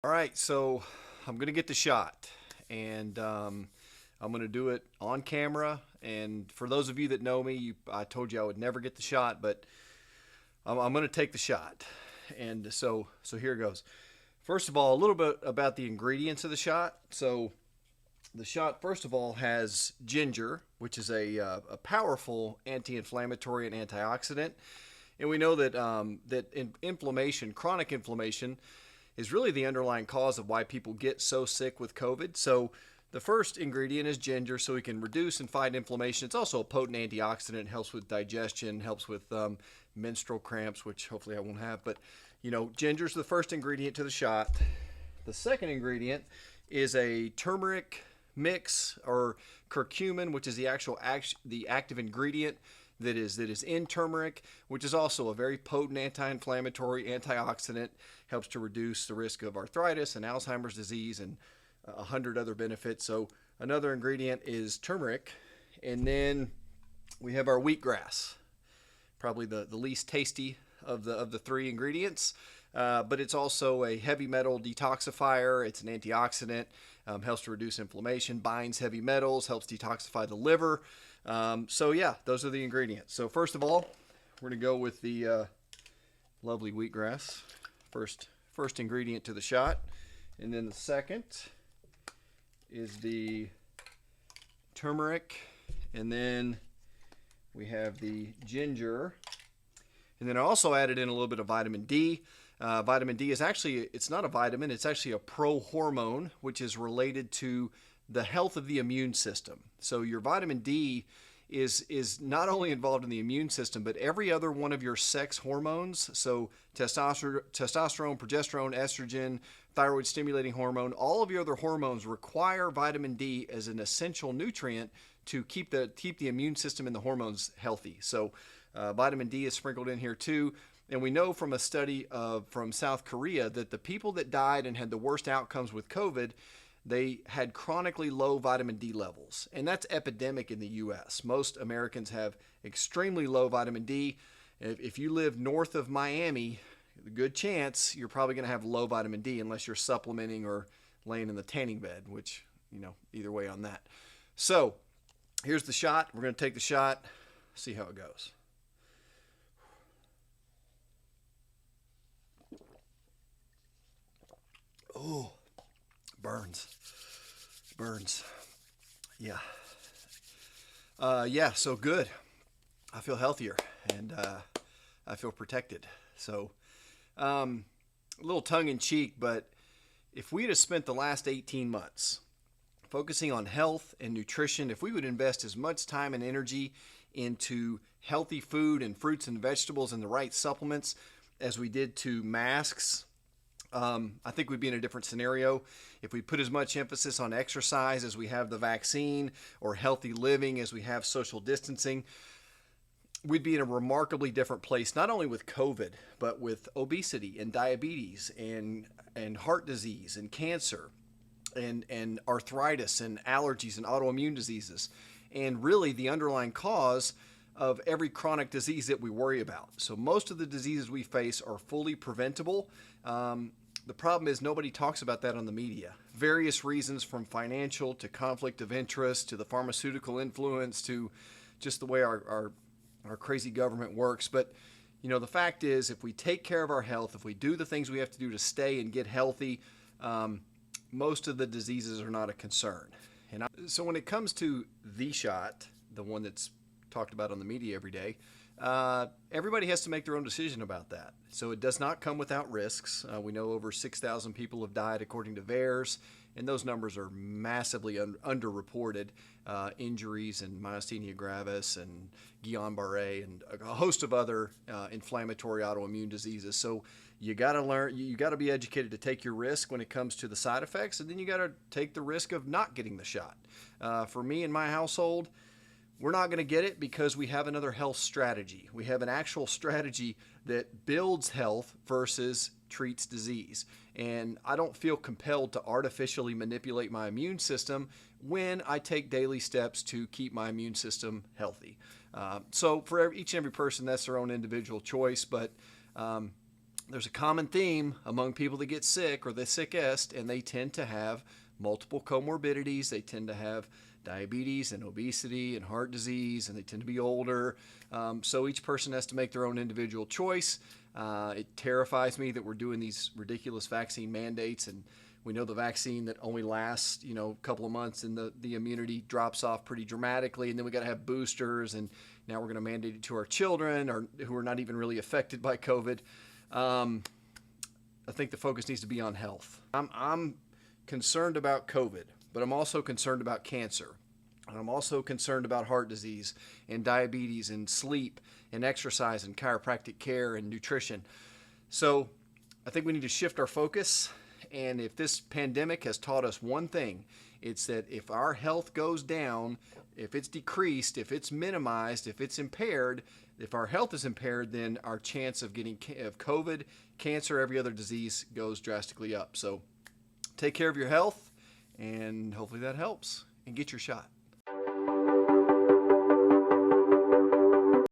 All right, so I'm gonna get the shot, and I'm gonna do it on camera. And for those of you that know me, I told you I would never get the shot, but I'm gonna take the shot. And so here goes. First of all, a little bit about the ingredients of the shot. So the shot, first of all, has ginger, which is a powerful anti-inflammatory and antioxidant. And we know that inflammation, chronic inflammation, is really the underlying cause of why people get so sick with COVID. So the first ingredient is ginger, so we can reduce and fight inflammation. It's also a potent antioxidant, helps with digestion, helps with menstrual cramps, which hopefully I won't have. But ginger is the first ingredient to the shot. The second ingredient is a turmeric mix or curcumin, which is the active ingredient that is in turmeric, which is also a very potent anti-inflammatory antioxidant, helps to reduce the risk of arthritis and Alzheimer's disease and a hundred other benefits. So another ingredient is turmeric, and then we have our wheatgrass, probably the least tasty of the three ingredients. But it's also a heavy metal detoxifier. It's an antioxidant, helps to reduce inflammation, binds heavy metals, helps detoxify the liver. So yeah, those are the ingredients. So first of all, we're gonna go with the lovely wheatgrass. First ingredient to the shot, and then the second is the turmeric, and then we have the ginger, and then I also added in a little bit of vitamin D. Vitamin D is it's not a vitamin, it's actually a prohormone, which is related to the health of the immune system. So your vitamin D is not only involved in the immune system, but every other one of your sex hormones. So testosterone, progesterone, estrogen, thyroid stimulating hormone, all of your other hormones require vitamin D as an essential nutrient to keep the immune system and the hormones healthy. So vitamin D is sprinkled in here too. And we know from a study from South Korea that the people that died and had the worst outcomes with COVID, they had chronically low vitamin D levels. And that's epidemic in the US. Most Americans have extremely low vitamin D. If you live north of Miami, a good chance you're probably going to have low vitamin D unless you're supplementing or laying in the tanning bed, which, either way on that. So here's the shot. We're going to take the shot, see how it goes. Oh, burns. Burns. Yeah. Yeah, so good. I feel healthier and I feel protected. So, a little tongue in cheek, but if we'd have spent the last 18 months focusing on health and nutrition, if we would invest as much time and energy into healthy food and fruits and vegetables and the right supplements as we did to masks, I think we'd be in a different scenario. If we put as much emphasis on exercise as we have the vaccine, or healthy living as we have social distancing, we'd be in a remarkably different place, not only with COVID, but with obesity and diabetes and heart disease and cancer and arthritis and allergies and autoimmune diseases. And really the underlying cause of every chronic disease that we worry about. So most of the diseases we face are fully preventable. The problem is nobody talks about that on the media. Various reasons, from financial to conflict of interest to the pharmaceutical influence to just the way our crazy government works. But the fact is, if we take care of our health, if we do the things we have to do to stay and get healthy, most of the diseases are not a concern. So when it comes to the shot, the one that's talked about on the media every day, everybody has to make their own decision about that. So it does not come without risks. We know over 6,000 people have died according to VAERS, and those numbers are massively underreported. Injuries and myasthenia gravis and Guillain-Barré and a host of other inflammatory autoimmune diseases. So you got to learn, you got to be educated to take your risk when it comes to the side effects, and then you got to take the risk of not getting the shot. For me and my household, we're not going to get it because we have another health strategy. We have an actual strategy that builds health versus treats disease. And I don't feel compelled to artificially manipulate my immune system when I take daily steps to keep my immune system healthy. So for each and every person, that's their own individual choice. But there's a common theme among people that get sick or the sickest, and they tend to have multiple comorbidities. They tend to have diabetes and obesity and heart disease, and they tend to be older. So each person has to make their own individual choice. It terrifies me that we're doing these ridiculous vaccine mandates, and we know the vaccine that only lasts, a couple of months, and the immunity drops off pretty dramatically, and then we got to have boosters, and now we're going to mandate it to our children or who are not even really affected by COVID. I think the focus needs to be on health. I'm concerned about COVID, but I'm also concerned about cancer. And I'm also concerned about heart disease and diabetes and sleep and exercise and chiropractic care and nutrition. So I think we need to shift our focus. And if this pandemic has taught us one thing, it's that if our health goes down, if it's decreased, if it's minimized, if it's impaired, if our health is impaired, then our chance of getting COVID, cancer, every other disease goes drastically up. So take care of your health, and hopefully that helps, and get your shot.